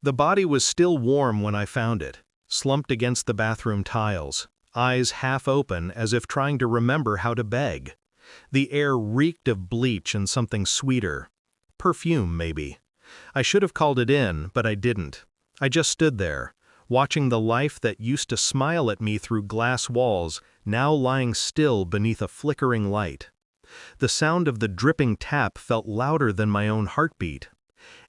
The body was still warm when I found it, slumped against the bathroom tiles, eyes half open as if trying to remember how to beg. The air reeked of bleach and something sweeter. Perfume, maybe. I should have called it in, but I didn't. I just stood there, watching the life that used to smile at me through glass walls, now lying still beneath a flickering light. The sound of the dripping tap felt louder than my own heartbeat.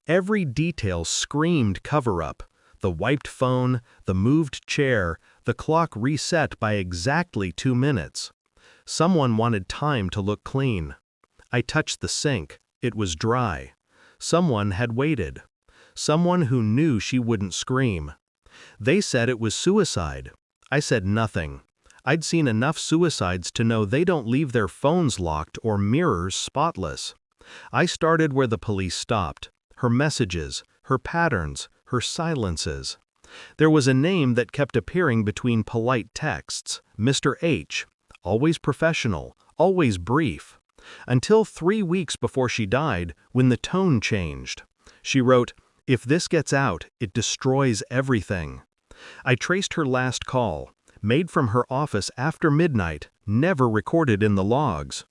Every detail screamed cover-up. The wiped phone, the moved chair, the clock reset by exactly 2 minutes. Someone wanted time to look clean. I touched the sink. It was dry. Someone had waited. Someone who knew she wouldn't scream. They said it was suicide. I said nothing. I'd seen enough suicides to know they don't leave their phones locked or mirrors spotless. I started where the police stopped. Her messages, her patterns, her silences. There was a name that kept appearing between polite texts, Mr. H, always professional, always brief. Until 3 weeks before she died, when the tone changed. She wrote, "If this gets out, it destroys everything." I traced her last call, made from her office after midnight, never recorded in the logs.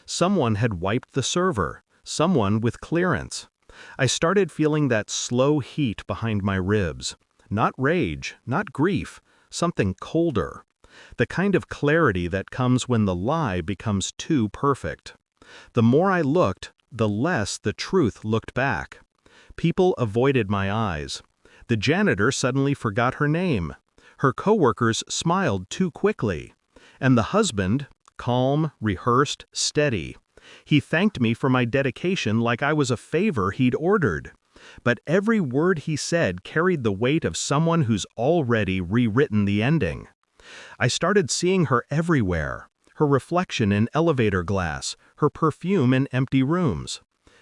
Someone had wiped the server, someone with clearance. I started feeling that slow heat behind my ribs. Not rage, not grief, something colder. The kind of clarity that comes when the lie becomes too perfect. The more I looked, the less the truth looked back. People avoided my eyes. The janitor suddenly forgot her name. Her coworkers smiled too quickly. And the husband, calm, rehearsed, steady. He thanked me for my dedication like I was a favor he'd ordered. But every word he said carried the weight of someone who's already rewritten the ending. I started seeing her everywhere. Her reflection in elevator glass, her perfume in empty rooms.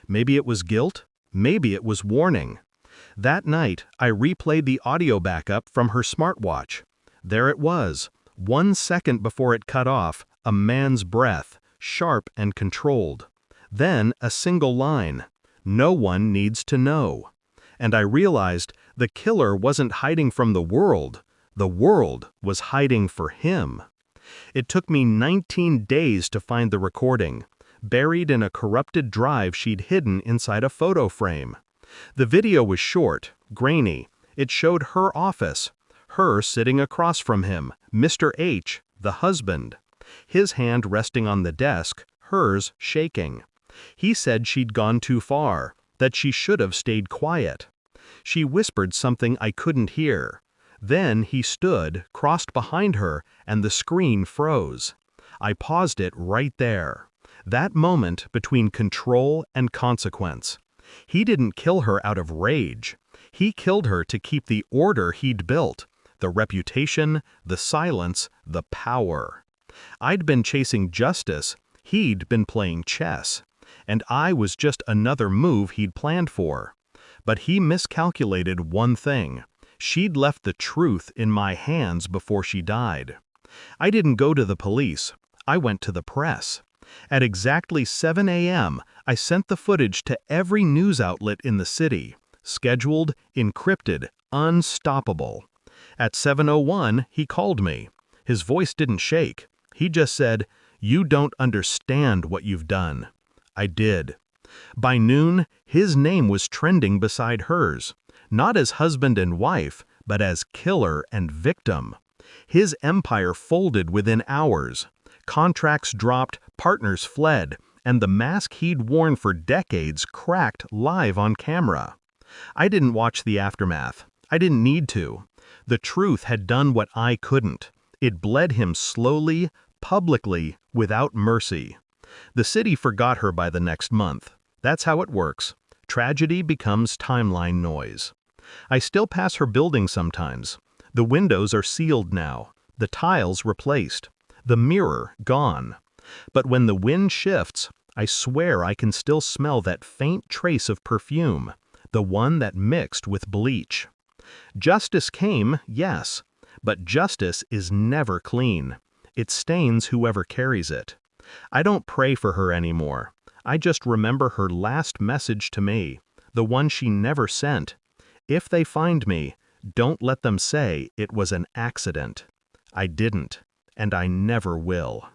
Maybe it was guilt, maybe it was warning. That night, I replayed the audio backup from her smartwatch. There it was, 1 second before it cut off, a man's breath, sharp and controlled. Then a single line, "No one needs to know." And I realized the killer wasn't hiding from the world was hiding for him. It took me 19 days to find the recording, buried in a corrupted drive she'd hidden inside a photo frame. The video was short, grainy. It showed her office, her sitting across from him, Mr. H, the husband. His hand resting on the desk, hers shaking. He said she'd gone too far, that she should have stayed quiet. She whispered something I couldn't hear. Then he stood, crossed behind her, and the screen froze. I paused it right there. That moment between control and consequence. He didn't kill her out of rage. He killed her to keep the order he'd built, the reputation, the silence, the power. I'd been chasing justice, he'd been playing chess, and I was just another move he'd planned for. But he miscalculated one thing. She'd left the truth in my hands before she died. I didn't go to the police. I went to the press. At exactly 7 a.m., I sent the footage to every news outlet in the city. Scheduled, encrypted, unstoppable. At 7:01, he called me. His voice didn't shake. He just said, "You don't understand what you've done." I did. By noon, his name was trending beside hers. Not as husband and wife, but as killer and victim. His empire folded within hours. Contracts dropped, partners fled, and the mask he'd worn for decades cracked live on camera. I didn't watch the aftermath. I didn't need to. The truth had done what I couldn't. It bled him slowly, publicly, without mercy. The city forgot her by the next month. That's how it works. Tragedy becomes timeline noise. I still pass her building sometimes. The windows are sealed now. The tiles replaced. The mirror gone. But when the wind shifts, I swear I can still smell that faint trace of perfume, the one that mixed with bleach. Justice came, yes, but justice is never clean. It stains whoever carries it. I don't pray for her anymore. I just remember her last message to me, the one she never sent. If they find me, don't let them say it was an accident. I didn't, and I never will.